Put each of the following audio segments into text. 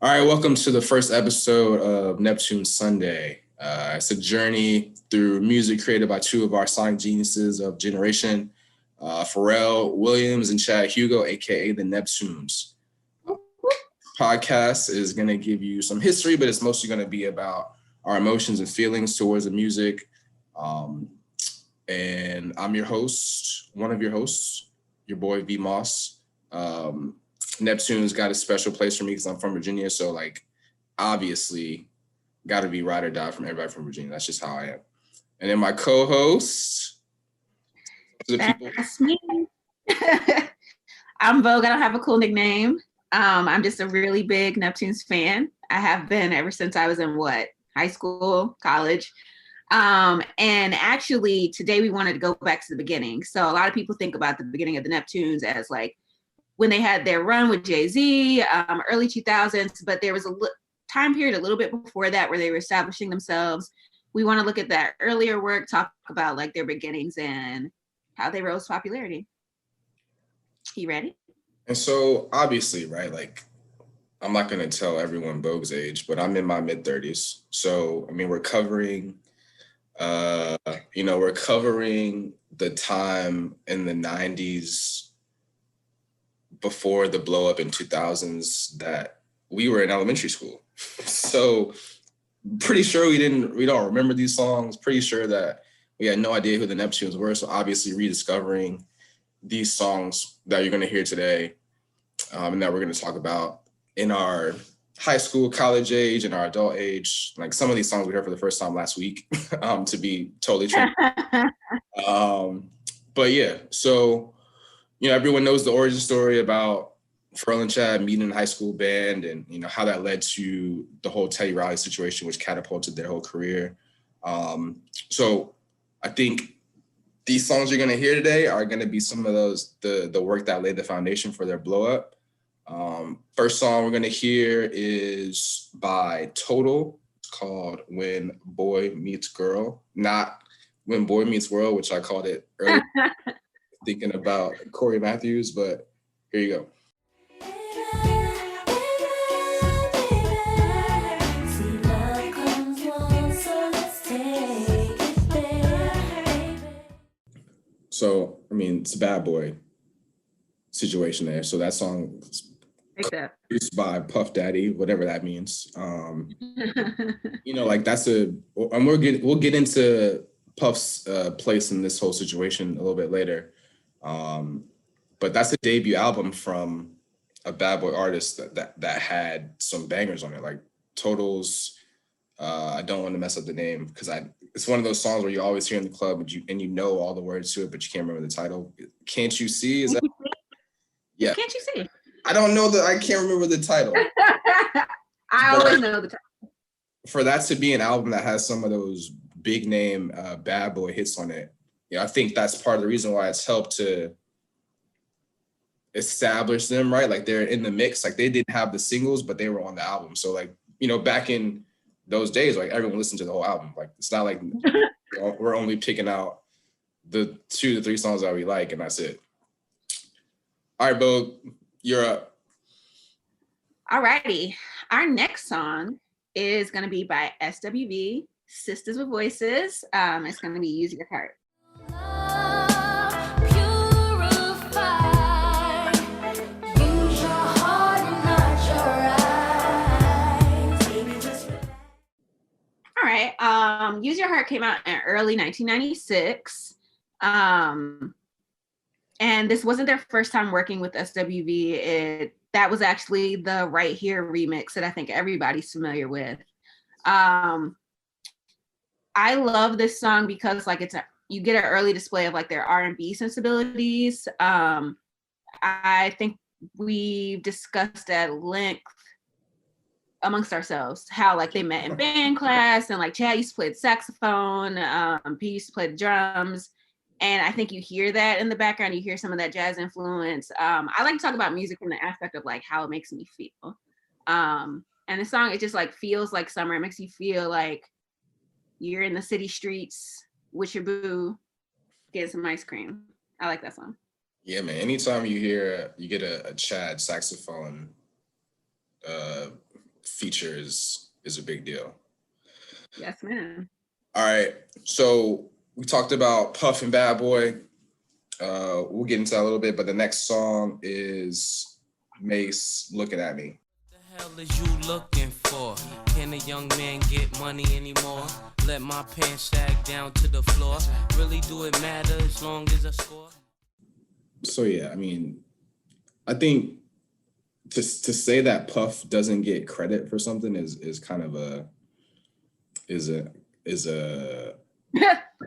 All right, welcome to the first episode of Neptunes Sunday. It's a journey through music created by two of our sonic geniuses of generation, Pharrell Williams and Chad Hugo, aka the Neptunes. Podcast is going to give you some history, but it's mostly going to be about our emotions and feelings towards the music. And I'm your host, one of your hosts, your boy V Moss. Neptune's got a special place for me because I'm from Virginia. So like, obviously got to be ride or die from everybody from Virginia. That's just how I am. And then my co-host. That's me. I'm Vogue. I don't have a cool nickname. I'm just a really big Neptunes fan. I have been ever since I was in high school, college. And actually today we wanted to go back to the beginning. So a lot of people think about the beginning of the Neptunes as like when they had their run with Jay-Z, early 2000s, but there was a time period a little bit before that where they were establishing themselves. We want to look at that earlier work, talk about like their beginnings and how they rose to popularity. You ready? And so obviously, right, like I'm not going to tell everyone Vogue's age, but I'm in my mid 30s. So, I mean, we're covering the time in the 90s before the blow up in 2000s that we were in elementary school. So pretty sure we don't remember these songs, pretty sure that we had no idea who the Neptunes were. So obviously rediscovering these songs that you're going to hear today and that we're going to talk about in our high school, college age, and our adult age. Like some of these songs we heard for the first time last week, to be totally true. But yeah, so everyone knows the origin story about Pharrell and Chad meeting in a high school band and, how that led to the whole Teddy Riley situation, which catapulted their whole career. So I think these songs you're going to hear today are going to be some of the work that laid the foundation for their blow up. First song we're going to hear is by Total. It's called When Boy Meets Girl, not When Boy Meets World, which I called it earlier. Thinking about Corey Matthews, but here you go. So, I mean, it's a bad boy situation there. So that song is produced by Puff Daddy, whatever that means. Like that's and we'll get into Puff's place in this whole situation a little bit later. But that's a debut album from a bad boy artist that had some bangers on it, like Total's. I don't want to mess up the name because it's one of those songs where you always hear in the club and you know all the words to it, but you can't remember the title. Can't You See? Is that? Yeah. Can't You See? I don't know I can't remember the title. I always know the title. For that to be an album that has some of those big name bad boy hits on it, I think that's part of the reason why it's helped to establish them, right? Like they're in the mix. Like they didn't have the singles, but they were on the album. So like, back in those days, like everyone listened to the whole album. Like it's not like we're only picking out the 2 to 3 songs that we like and that's it. All right, Bo, you're up. All righty. Our next song is going to be by SWV, Sisters with Voices. It's going to be Use Your Heart. All right. Use Your Heart came out in early 1996. And this wasn't their first time working with SWV. That was actually the Right Here remix that I think everybody's familiar with. I love this song because like you get an early display of like their R&B sensibilities. I think we've discussed at length amongst ourselves how like they met in band class and like Chad used to play the saxophone, P used to play the drums. And I think you hear that in the background, you hear some of that jazz influence. I like to talk about music from the aspect of like how it makes me feel. And the song, it just like feels like summer. It makes you feel like you're in the city streets with your boo, getting some ice cream. I like that song. Yeah, man. Anytime you get a Chad saxophone feature is a big deal. Yes, ma'am. All right, so we talked about Puff and Bad Boy. We'll get into that a little bit, but the next song is Mace, Looking at Me. What the hell is you looking for? Can a young man get money anymore? Let my pants sag down to the floor. Really do it matter as long as I score? So yeah, I mean, I think to say that Puff doesn't get credit for something is kind of a I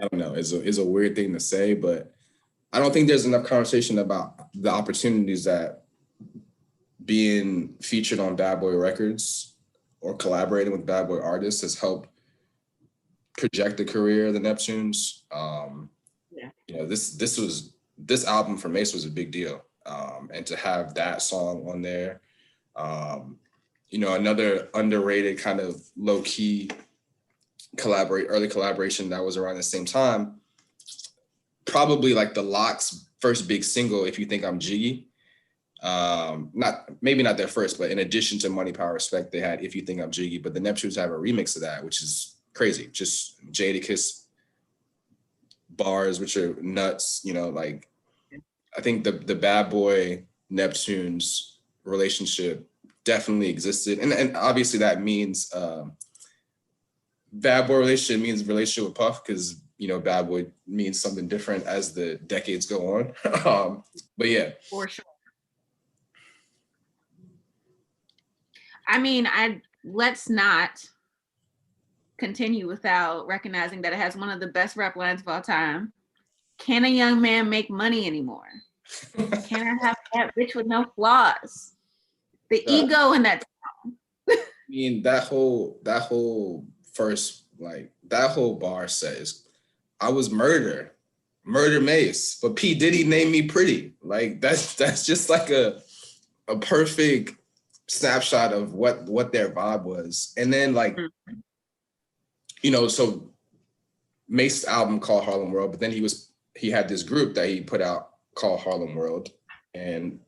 don't know, is a weird thing to say, but I don't think there's enough conversation about the opportunities that being featured on Bad Boy Records or collaborating with Bad Boy artists has helped project the career of the Neptunes. You know, this album for Mace was a big deal, and to have that song on there, you know, another underrated kind of low key early collaboration that was around the same time. Probably like the Lock's first big single, If You Think I'm Jiggy. Maybe not their first, but in addition to Money, Power, Respect, they had If You Think I'm Jiggy, but the Neptunes have a remix of that, which is crazy. Just Jadakiss bars, which are nuts, you know, like I think the Bad Boy Neptunes relationship definitely existed. And obviously that means Bad Boy relationship means relationship with Puff, because you know Bad Boy means something different as the decades go on. But yeah, for sure. I mean, let's not continue without recognizing that it has one of the best rap lines of all time. Can a young man make money anymore? Can I have that bitch with no flaws? The ego in that song. I mean, that whole first, like that whole bar says, I was murder Mace, but P. Diddy named me pretty. Like that's just like a perfect snapshot of what their vibe was. And then like, you know, so Mace's album called Harlem World, but then he had this group that he put out called Harlem World, and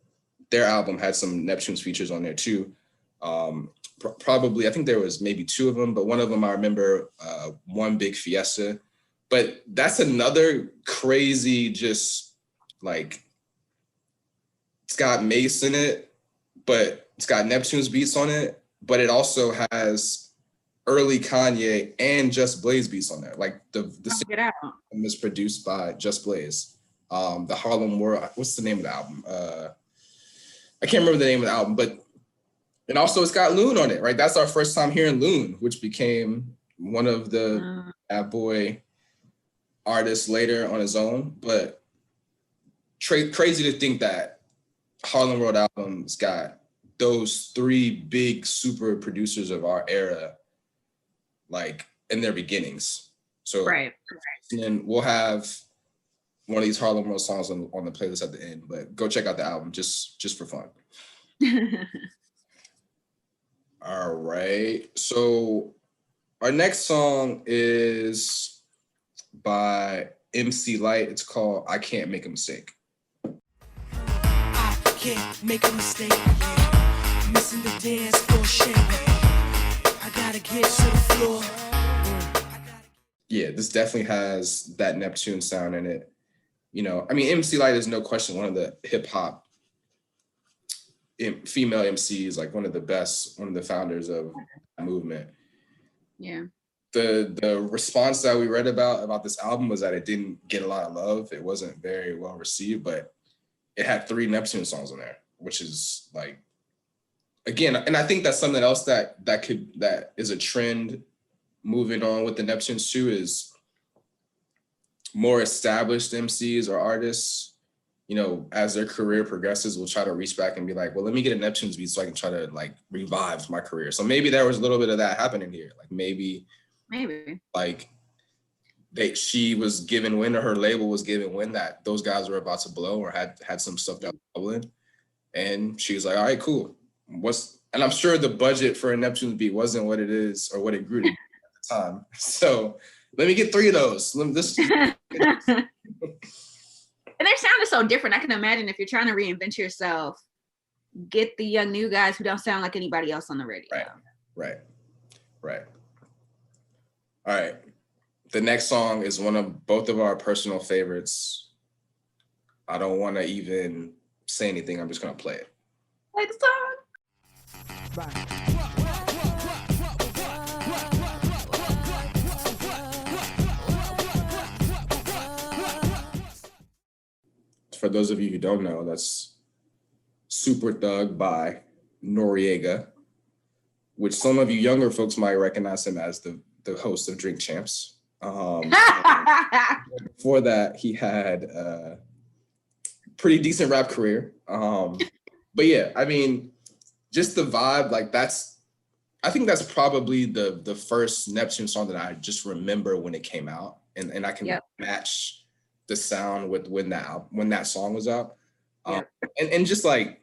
their album had some Neptunes features on there too. Probably, I think there was maybe two of them, but one of them I remember, One Big Fiesta. But that's another crazy, just like, it's got Mace in it, but it's got Neptunes beats on it, but it also has early Kanye and Just Blaze beats on there. Like the Get Out is produced by Just Blaze. The Harlem World, what's the name of the album? I can't remember the name of the album, but and also it's got Loon on it, right? That's our first time hearing Loon, which became one of the Bad Boy artists later on his own. But crazy to think that Harlem World album's got those three big super producers of our era, like in their beginnings. So right. And then we'll have one of these Harlem World songs on the playlist at the end, but go check out the album just for fun. All right. So our next song is by MC Lyte. It's called I Can't Make a Mistake. I can't make a mistake. Yeah. Missing the dance floor shake. I gotta get to the floor. Yeah, this definitely has that Neptune sound in it. You know, I mean, MC Lyte is no question one of the hip hop female MCs, like one of the best, one of the founders of that movement. Yeah. The response that we read about this album was that it didn't get a lot of love. It wasn't very well received, but it had 3 Neptune songs on there, which is like, again, and I think that's something else that is a trend moving on with the Neptunes too, is more established MCs or artists, you know, as their career progresses, will try to reach back and be like, well, let me get a Neptunes beat so I can try to like revive my career. So maybe there was a little bit of that happening here. Like maybe like she was given wind, or her label was given wind that those guys were about to blow or had some stuff that was bubbling. And she was like, all right, cool. And I'm sure the budget for a Neptunes beat wasn't what it is or what it grew to be at the time. So let me get 3 of those. And their sound is so different. I can imagine if you're trying to reinvent yourself, get the young new guys who don't sound like anybody else on the radio. Right. Right. Right. All right. The next song is one of both of our personal favorites. I don't want to even say anything. I'm just going to play it. Play the song. For those of you who don't know, that's Super Thug by Noriega, which some of you younger folks might recognize him as the host of Drink Champs. Before that, he had a pretty decent rap career. But yeah, I mean, just the vibe, like I think that's probably the first Neptune song that I just remember when it came out, and I can match the sound with when that song was out. And just like,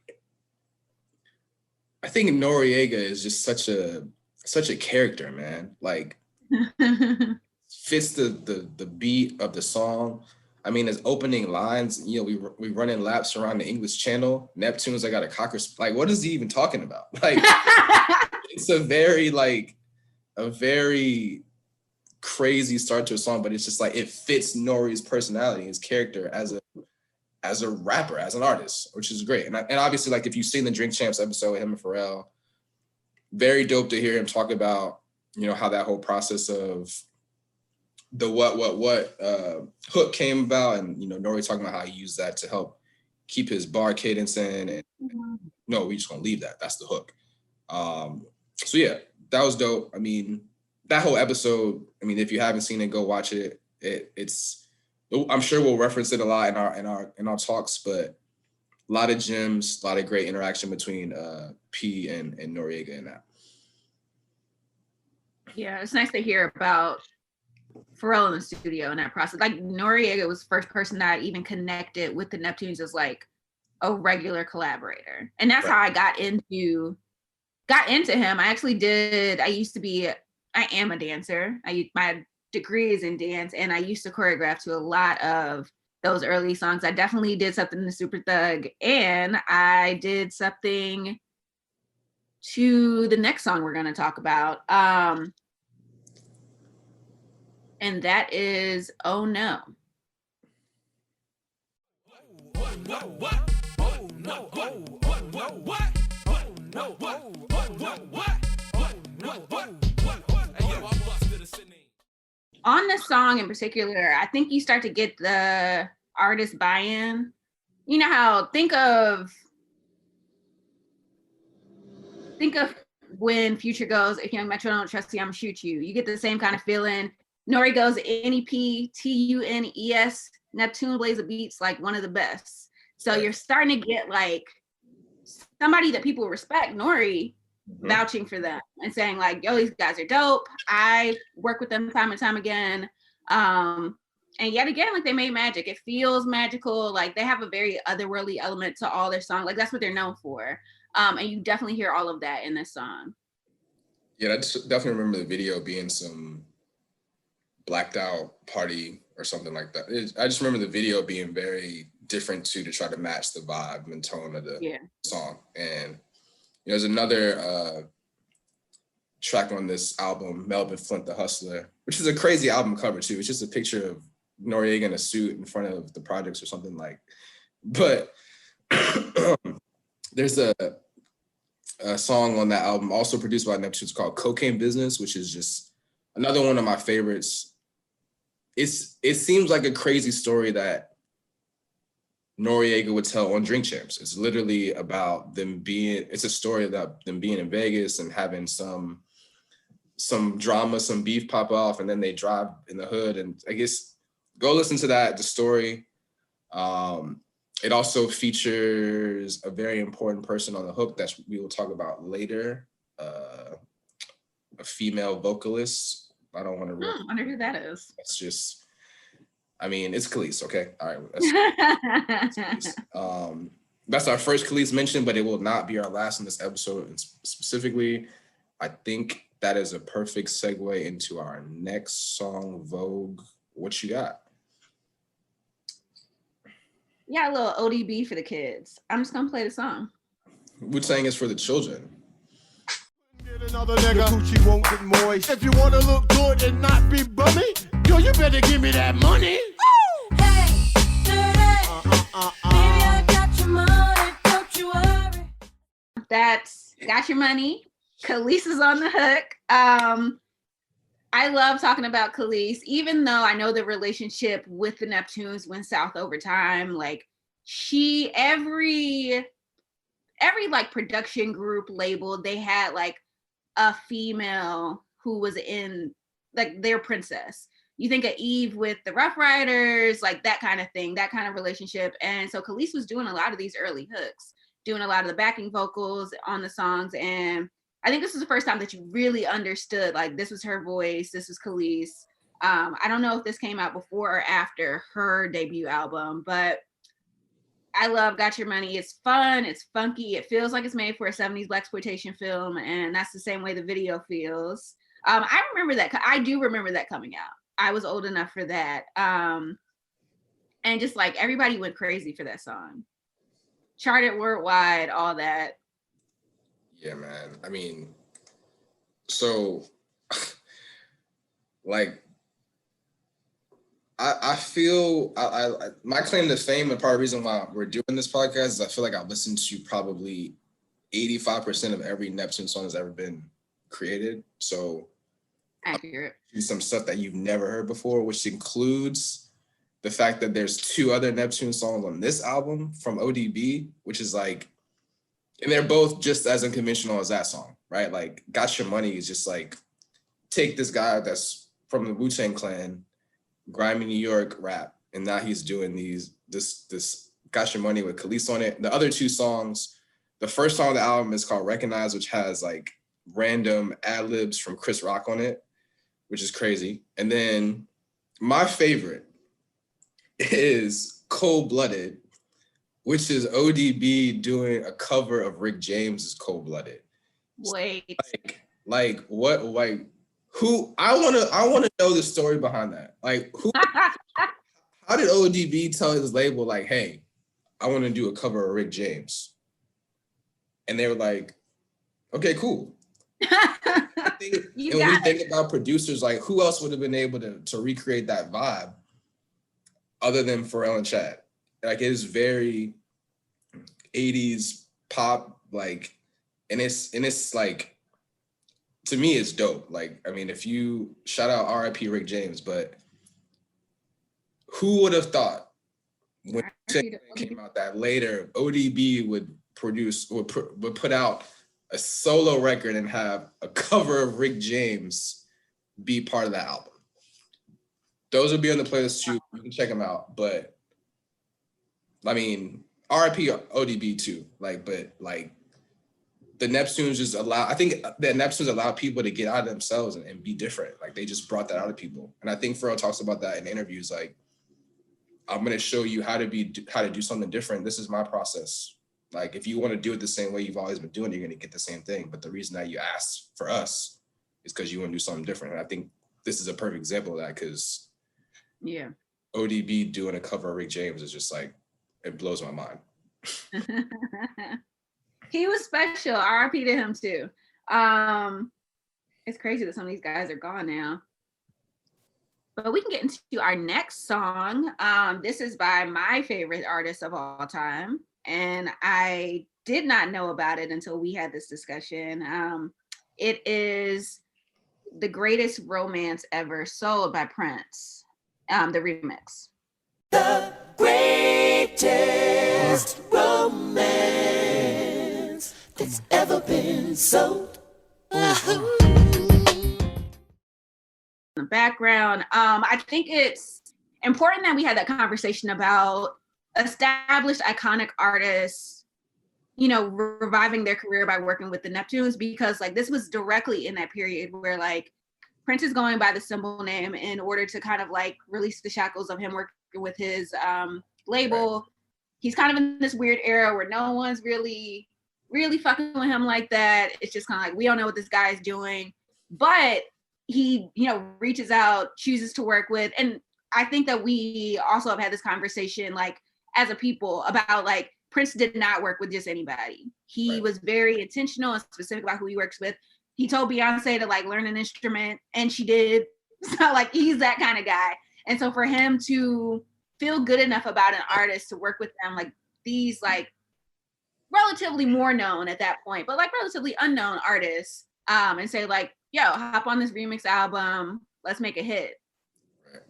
I think Noriega is just such a character, man. Like, fits the beat of the song. I mean, his opening lines, you know, we running laps around the English Channel. Neptunes, I got a cocker. Like, what is he even talking about? Like, it's a very crazy start to a song, but it's just like it fits Nori's personality, his character as a rapper, as an artist, which is great. And obviously, like, if you've seen the Drink Champs episode with him and Pharrell, very dope to hear him talk about, you know, how that whole process of the what hook came about, and, you know, Nori talking about how he used that to help keep his bar cadence in, and no, we just gonna leave that. That's the hook. So yeah, that was dope. I mean, that whole episode, I mean, if you haven't seen it, go watch it. It's I'm sure we'll reference it a lot in our talks, but a lot of gems, a lot of great interaction between P and Noriega in that. Yeah, it's nice to hear about Pharrell in the studio in that process. Like, Noriega was the first person that I even connected with the Neptunes as like a regular collaborator, and that's how I got into him. I am a dancer. My degree is in dance, and I used to choreograph to a lot of those early songs. I definitely did something to Super Thug, and I did something to the next song we're going to talk about. And that is Oh No. Oh no, what? Oh no, oh no, what? Oh no, what? Oh no, what? Oh no, what? On this song in particular, I think you start to get the artist buy-in. You know how think of when Future goes, if Young Metro don't trust you, I'm gonna shoot you. You get the same kind of feeling. Nori goes NEPTUNES, Neptune Blaze of Beats, like one of the best. So you're starting to get like somebody that people respect, Nori, vouching for them and saying like, yo, these guys are dope. I work with them time and time again. And yet again, like, they made magic. It feels magical. Like, they have a very otherworldly element to all their songs. Like, that's what they're known for. And you definitely hear all of that in this song. Yeah, I just definitely remember the video being some blacked out party or something like that. I just remember the video being very different too, to try to match the vibe and tone of the song. And there's another track on this album, Melvin Flint the Hustler, which is a crazy album cover too. It's just a picture of Noriega in a suit in front of the projects or something like. But there's a song on that album also produced by Neptunes called Cocaine Business, which is just another one of my favorites. It seems like a crazy story that Noriega would tell on Drink Champs. It's literally about it's a story about them being in Vegas and having some drama, some beef pop off, and then they drive in the hood. And I guess go listen to the story. It also features a very important person on the hook that we will talk about later, a female vocalist. I don't want to I wonder who that is. That's just, I mean, it's Khalees, okay? All right. That's our first Khalees mention, but it will not be our last in this episode specifically. I think that is a perfect segue into our next song, Vogue. What you got? Yeah, a little ODB for the kids. I'm just gonna play the song. Wu-Tang is for the children. Get Another nigga, Gucci won't get moist. If you wanna look good and not be bummy, yo, you better give me that money. Hey, dirty. Baby, I got your money, don't you worry. That's Got Your Money. Khalees is on the hook. I love talking about Khalees, even though I know the relationship with the Neptunes went south over time. Like every like production group label, they had like a female who was in like their princess. You think of Eve with the Rough Riders, like that kind of thing, that kind of relationship. And so Khalees was doing a lot of these early hooks, doing a lot of the backing vocals on the songs. And I think this was the first time that you really understood, like, this was her voice, this was Khalees. I don't know if this came out before or after her debut album, but I love Got Your Money. It's fun, it's funky, it feels like it's made for a 70s blaxploitation film, and that's the same way the video feels. I remember that. I do remember that coming out. I was old enough for that. And just like everybody went crazy for that song. Charted worldwide, all that. Yeah, man. I mean, so like I feel my claim to fame, and part of the reason why we're doing this podcast is I feel like I've listened to probably 85% of every Neptune song that's ever been created. So Accurate. some stuff that you've never heard before, which includes the fact that there's 2 other Neptune songs on this album from ODB, which is like, and they're both just as unconventional as that song, right? Like Got Your Money is just like, take this guy that's from the Wu-Tang Clan, grimy New York rap, and now he's doing this Got Your Money with Khalees on it. The other 2 songs, the first song on the album is called Recognize, which has like random ad-libs from Chris Rock on it, which is crazy. And then my favorite is Cold Blooded, which is ODB doing a cover of Rick James's Cold Blooded. Wait. Like what? Like who? I want to know the story behind that. Like who? How did ODB tell his label like, hey, I want to do a cover of Rick James? And they were like, okay, cool. When we think about producers, like who else would have been able to recreate that vibe other than Pharrell and Chad? Like it is very 80s pop, like, and it's like, to me, it's dope. Like, I mean, if you shout out RIP Rick James, but who would have thought when it came out that later ODB would put out a solo record and have a cover of Rick James be part of that album? Those will be on the playlist too. You can check them out. But I mean, RIP ODB too. Like, but like the Neptunes just I think the Neptunes allow people to get out of themselves and be different. Like they just brought that out of people. And I think Pharrell talks about that in interviews. Like, I'm gonna show you how to do something different. This is my process. Like, if you want to do it the same way you've always been doing, you're gonna get the same thing. But the reason that you asked for us is because you want to do something different. And I think this is a perfect example of that, because yeah, ODB doing a cover of Rick James is just like, it blows my mind. He was special. RIP to him too. It's crazy that some of these guys are gone now. But we can get into our next song. This is by my favorite artist of all time, and I did not know about it until we had this discussion. It is The Greatest Romance Ever, Sold by Prince, the remix. The greatest romance that's ever been sold. The background. I think it's important that we had that conversation about established iconic artists, you know, reviving their career by working with the Neptunes, because like this was directly in that period where like Prince is going by the symbol name in order to kind of like release the shackles of him working with his label. Right. He's kind of in this weird era where no one's really fucking with him like that. It's just kind of like, we don't know what this guy is doing, but he, you know, reaches out, chooses to work with. And I think that we also have had this conversation, like, as a people, about like, Prince did not work with just anybody. He was very intentional and specific about who he works with. he told Beyonce to like learn an instrument, and she did. So like he's that kind of guy. And so for him to feel good enough about an artist to work with them, like these like relatively more known at that point, but like relatively unknown artists, and say like, yo, hop on this remix album, let's make a hit. Right.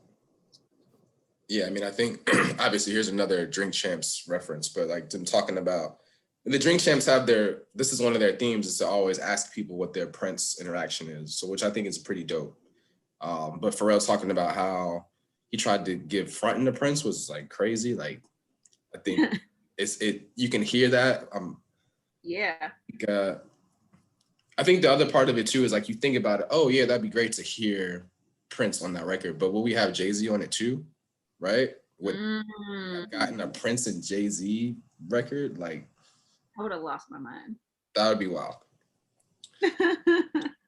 Yeah, I mean, I think obviously here's another Drink Champs reference, but like them talking about the Drink Champs have this is one of their themes, is to always ask people what their Prince interaction is. So which I think is pretty dope. But Pharrell's talking about how he tried to give fronting to Prince was like crazy. Like, I think you can hear that. Yeah. I think the other part of it too is like, you think about it, oh yeah, that'd be great to hear Prince on that record, but will we have Jay-Z on it too? Right? With gotten a Prince and Jay-Z record, like I would have lost my mind. That would be wild.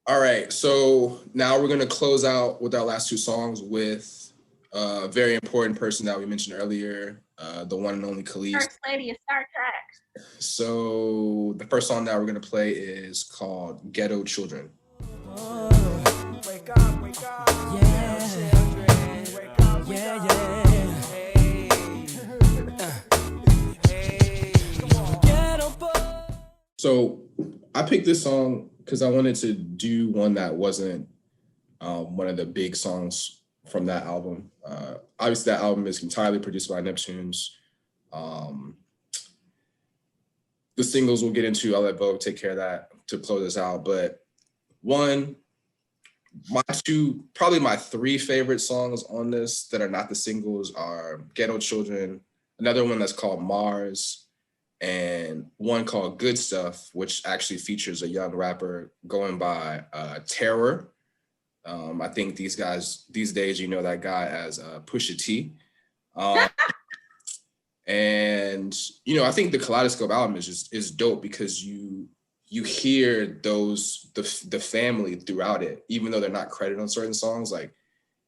All right, so now we're gonna close out with our last two songs with a very important person that we mentioned earlier, the one and only Khalees. First lady of Star Trek. So the first song that we're gonna play is called "Ghetto Children." Wake up, wake up. Yeah. Children. Wake up, wake up. So I picked this song because I wanted to do one that wasn't one of the big songs from that album. Obviously, that album is entirely produced by Neptunes. The singles we'll get into, I'll let Vogue take care of that to close us out. But probably my three favorite songs on this that are not the singles are Ghetto Children, another one that's called Mars, and one called Good Stuff, which actually features a young rapper going by Terror. I think these guys, these days, you know that guy as Pusha T. And, you know, I think the Kaleidoscope album is dope because you hear the family throughout it, even though they're not credited on certain songs. Like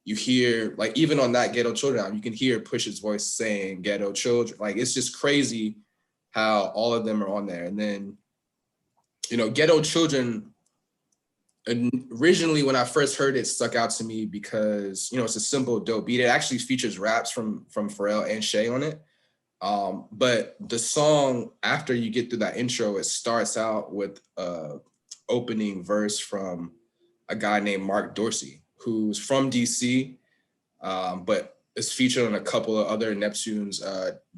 you hear, like even on that Ghetto Children album, you can hear Pusha's voice saying Ghetto Children. Like it's just crazy how all of them are on there. And then, you know, Ghetto Children, originally when I first heard it, stuck out to me because, you know, it's a simple, dope beat. It actually features raps from Pharrell and Shay on it. But the song, after you get through that intro, it starts out with a opening verse from a guy named Mark Dorsey, who's from DC, but is featured on a couple of other Neptunes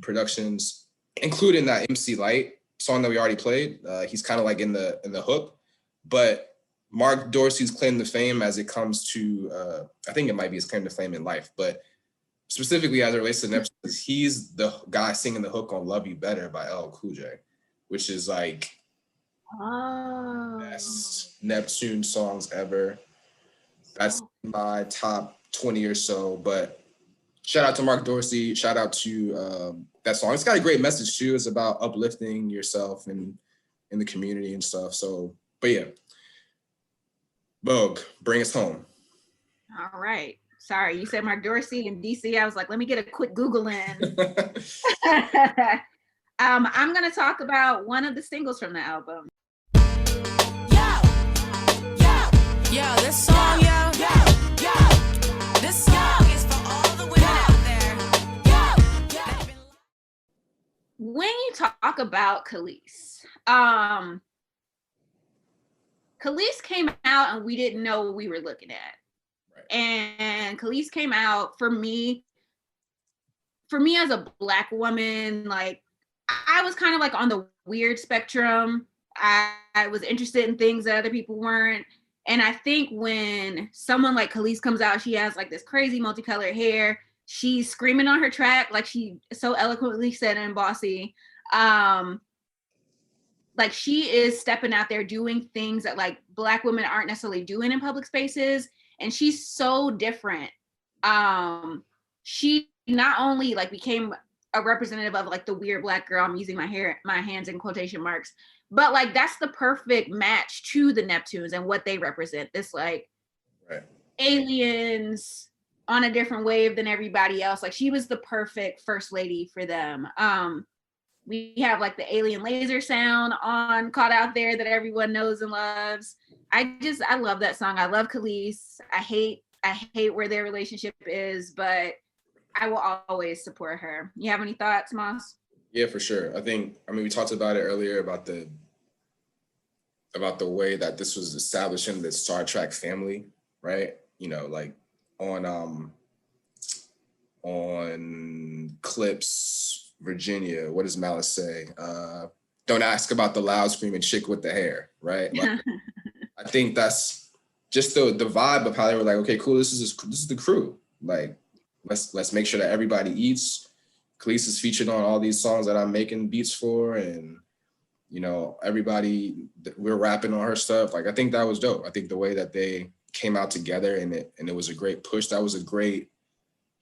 productions, including that MC Light song that we already played. He's kind of like in the hook, but Mark Dorsey's claim to fame as it comes to, I think it might be his claim to fame in life, but specifically as it relates to Neptunes, he's the guy singing the hook on Love You Better by LL Cool J, which is like best Neptune songs ever. That's my top 20 or so, but shout out to Mark Dorsey, shout out to that song. It's got a great message too. It's about uplifting yourself and in the community and stuff. So, but yeah, Vogue, bring us home. All right. Sorry, you said Mark Dorsey in DC. I was like, let me get a quick Google in. I'm gonna talk about one of the singles from the album. Yo, this song, this song is for all the women out there. When you talk about Khalees, Khalees came out and we didn't know what we were looking at. Right. And Khalees came out for me as a Black woman, like I was kind of like on the weird spectrum. I was interested in things that other people weren't. And I think when someone like Khalees comes out, she has like this crazy multicolored hair. She's screaming on her track, like she so eloquently said in Bossy. Like she is stepping out there doing things that like Black women aren't necessarily doing in public spaces. And she's so different. She not only like became a representative of like the weird Black girl, I'm using my hands in quotation marks, but like that's the perfect match to the Neptunes and what they represent. This like aliens on a different wave than everybody else. Like she was the perfect first lady for them. We have like the alien laser sound on Caught Out There that everyone knows and loves. I love that song. I love Khalees. I hate where their relationship is, but I will always support her. You have any thoughts, Moss? Yeah, for sure. I mean, we talked about it earlier about the way that this was establishing the Star Trek family, right? You know, like on Clips, Virginia, what does Malice say? Don't ask about the loud screaming chick with the hair, right? Like, I think that's just the vibe of how they were like, okay, cool, this is the crew. Like, let's make sure that everybody eats. Khalees is featured on all these songs that I'm making beats for, and you know, everybody, we're rapping on her stuff. Like, I think that was dope. I think the way that they came out together and it was a great push.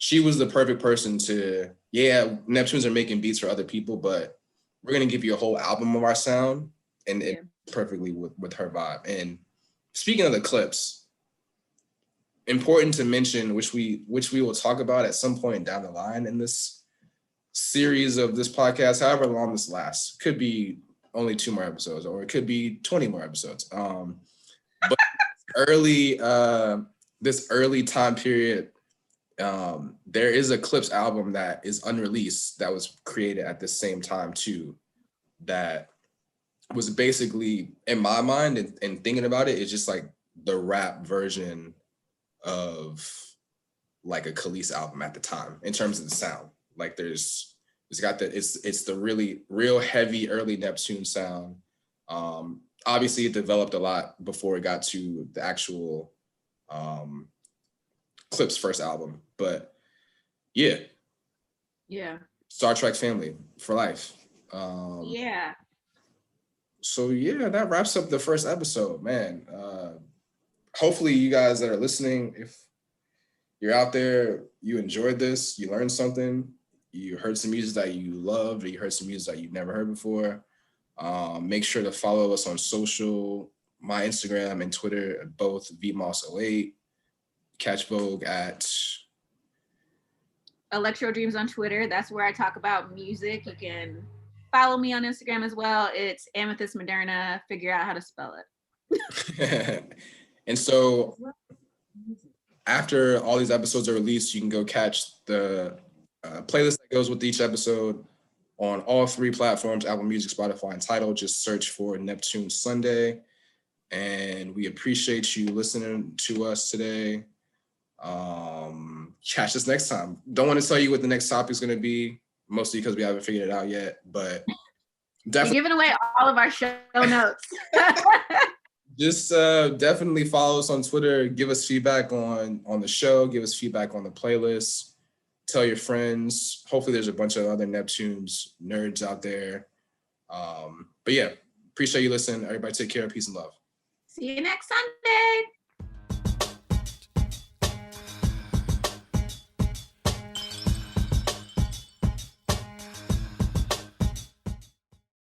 She was the perfect person to, yeah, Neptunes are making beats for other people, but we're gonna give you a whole album of our sound, and it perfectly with her vibe. And speaking of the clips, important to mention, which we will talk about at some point down the line in this series of this podcast, however long this lasts. Could be only 2 more episodes, or it could be 20 more episodes. But this early time period, there is a Clips album that is unreleased that was created at the same time too, that was basically, in my mind and thinking about it, it's just like the rap version of like a Khalees album at the time in terms of the sound. Like it's the really real heavy early Neptune sound. Obviously it developed a lot before it got to the actual Clips first album, but yeah, Star Trek family for life. So yeah, that wraps up the first episode, man. Hopefully you guys that are listening, if you're out there, you enjoyed this, you learned something, you heard some music that you loved, or you heard some music that you've never heard before. Make sure to follow us on social, my Instagram and Twitter, both VMoss08. Catch Vogue at Electro Dreams on Twitter. That's where I talk about music. You can follow me on Instagram as well. It's Amethyst Moderna. Figure out how to spell it. And so after all these episodes are released, you can go catch the playlist that goes with each episode on all 3 platforms, Apple Music, Spotify, and Tidal. Just search for Neptune Sunday. And we appreciate you listening to us today. Catch us next time. Don't want to tell you what the next topic is going to be, mostly because we haven't figured it out yet, but definitely you're giving away all of our show notes. Just definitely follow us on Twitter. Give us feedback on the show. Give us feedback on the playlist. Tell your friends. Hopefully there's a bunch of other Neptunes nerds out there. But yeah, appreciate you listening. Everybody take care. Peace and love. See you next Sunday.